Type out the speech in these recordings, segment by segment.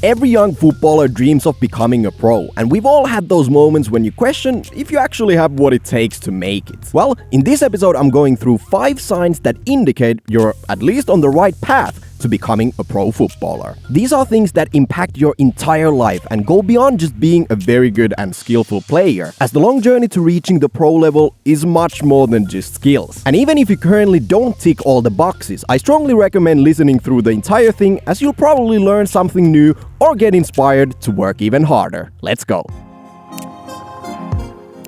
Every young footballer dreams of becoming a pro, and we've all had those moments when you question if you actually have what it takes to make it. Well, in this episode I'm going through 5 signs that indicate you're at least on the right path to becoming a pro footballer. These are things that impact your entire life and go beyond just being a very good and skillful player, as the long journey to reaching the pro level is much more than just skills. And even if you currently don't tick all the boxes, I strongly recommend listening through the entire thing, as you'll probably learn something new or get inspired to work even harder. Let's go.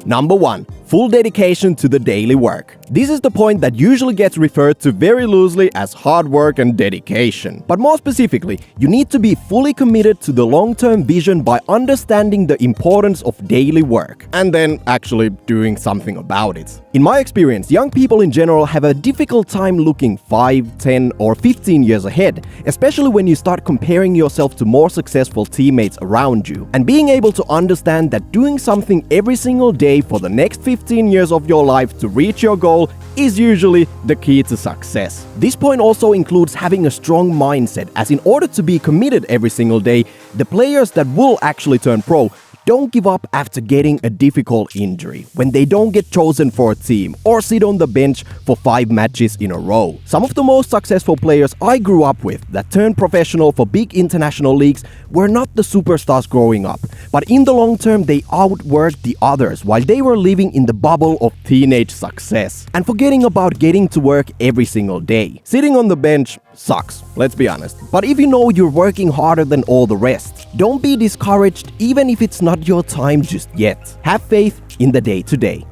Number 1. Full dedication to the daily work. This is the point that usually gets referred to very loosely as hard work and dedication. But more specifically, you need to be fully committed to the long-term vision by understanding the importance of daily work and then actually doing something about it. In my experience, young people in general have a difficult time looking 5, 10 or 15 years ahead, especially when you start comparing yourself to more successful teammates around you. And being able to understand that doing something every single day for the next 15 years of your life to reach your goal is usually the key to success. This point also includes having a strong mindset, as in order to be committed every single day, the players that will actually turn pro don't give up after getting a difficult injury, when they don't get chosen for a team or sit on the bench for 5 matches in a row. Some of the most successful players I grew up with that turned professional for big international leagues were not the superstars growing up, but in the long term they outworked the others while they were living in the bubble of teenage success and forgetting about getting to work every single day. Sitting on the bench sucks, let's be honest. But if you know you're working harder than all the rest, don't be discouraged even if it's not your time just yet. Have faith in the day-to-day.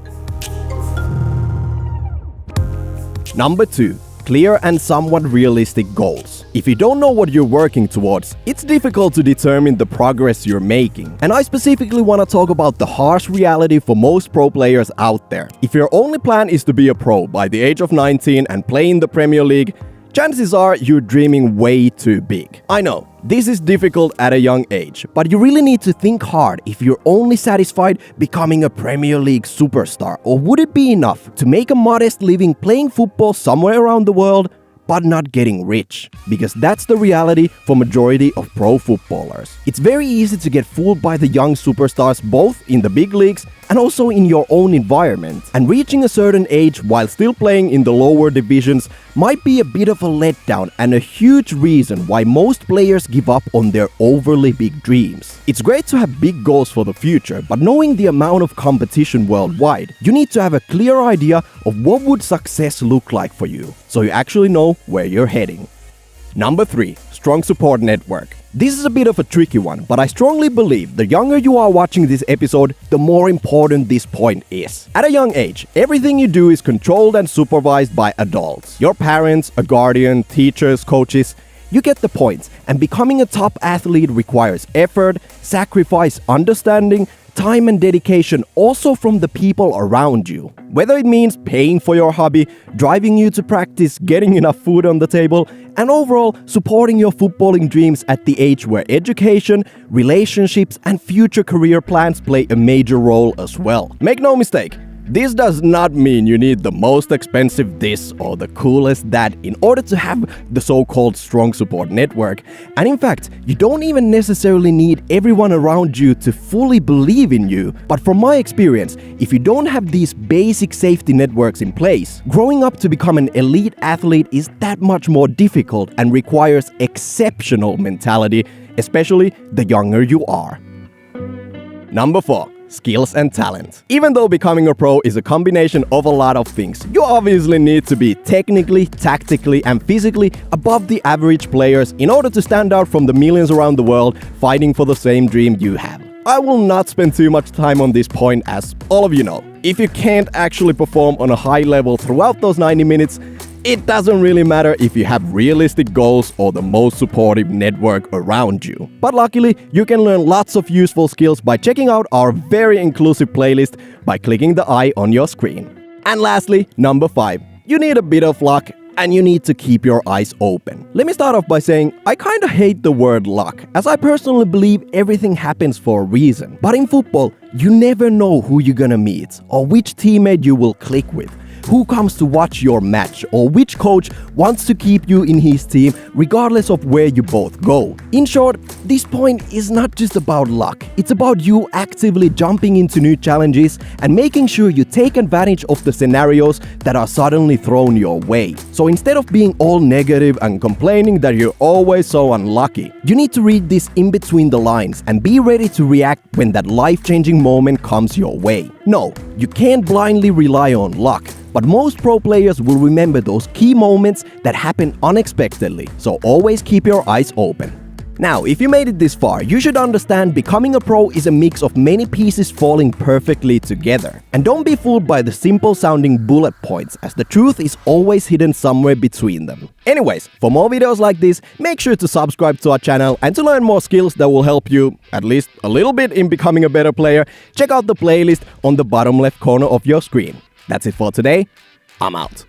Number 2. Clear and somewhat realistic goals. If you don't know what you're working towards, it's difficult to determine the progress you're making. And I specifically want to talk about the harsh reality for most pro players out there. If your only plan is to be a pro by the age of 19 and play in the Premier League, chances are you're dreaming way too big. I know, this is difficult at a young age, but you really need to think hard if you're only satisfied becoming a Premier League superstar, or would it be enough to make a modest living playing football somewhere around the world but not getting rich? Because that's the reality for majority of pro footballers. It's very easy to get fooled by the young superstars both in the big leagues and also in your own environment. And reaching a certain age while still playing in the lower divisions might be a bit of a letdown and a huge reason why most players give up on their overly big dreams. It's great to have big goals for the future, but knowing the amount of competition worldwide, you need to have a clear idea of what would success look like for you, so you actually know where you're heading. Number 3. Strong support network. This is a bit of a tricky one, but I strongly believe the younger you are watching this episode, the more important this point is. At a young age, everything you do is controlled and supervised by adults. Your parents, a guardian, teachers, coaches. You get the point, and becoming a top athlete requires effort, sacrifice, understanding, time and dedication also from the people around you. Whether it means paying for your hobby, driving you to practice, getting enough food on the table, and overall supporting your footballing dreams at the age where education, relationships, and future career plans play a major role as well. Make no mistake, this does not mean you need the most expensive this or the coolest that in order to have the so-called strong support network. And in fact, you don't even necessarily need everyone around you to fully believe in you. But from my experience, if you don't have these basic safety networks in place, growing up to become an elite athlete is that much more difficult and requires exceptional mentality, especially the younger you are. Number 4. Skills and talent. Even though becoming a pro is a combination of a lot of things, you obviously need to be technically, tactically, and physically above the average players in order to stand out from the millions around the world fighting for the same dream you have. I will not spend too much time on this point, as all of you know. If you can't actually perform on a high level throughout those 90 minutes, it doesn't really matter if you have realistic goals or the most supportive network around you. But luckily, you can learn lots of useful skills by checking out our very inclusive playlist by clicking the eye on your screen. And lastly, number 5. You need a bit of luck and you need to keep your eyes open. Let me start off by saying I kinda hate the word luck, as I personally believe everything happens for a reason. But in football, you never know who you're gonna meet or which teammate you will click with. who comes to watch your match or which coach wants to keep you in his team regardless of where you both go. In short, this point is not just about luck. It's about you actively jumping into new challenges and making sure you take advantage of the scenarios that are suddenly thrown your way. So instead of being all negative and complaining that you're always so unlucky, you need to read this in between the lines and be ready to react when that life-changing moment comes your way. No, you can't blindly rely on luck, but most pro players will remember those key moments that happen unexpectedly, so always keep your eyes open. Now, if you made it this far, you should understand becoming a pro is a mix of many pieces falling perfectly together. And don't be fooled by the simple sounding bullet points, as the truth is always hidden somewhere between them. Anyways, for more videos like this, make sure to subscribe to our channel, and to learn more skills that will help you, at least a little bit, in becoming a better player, check out the playlist on the bottom left corner of your screen. That's it for today. I'm out.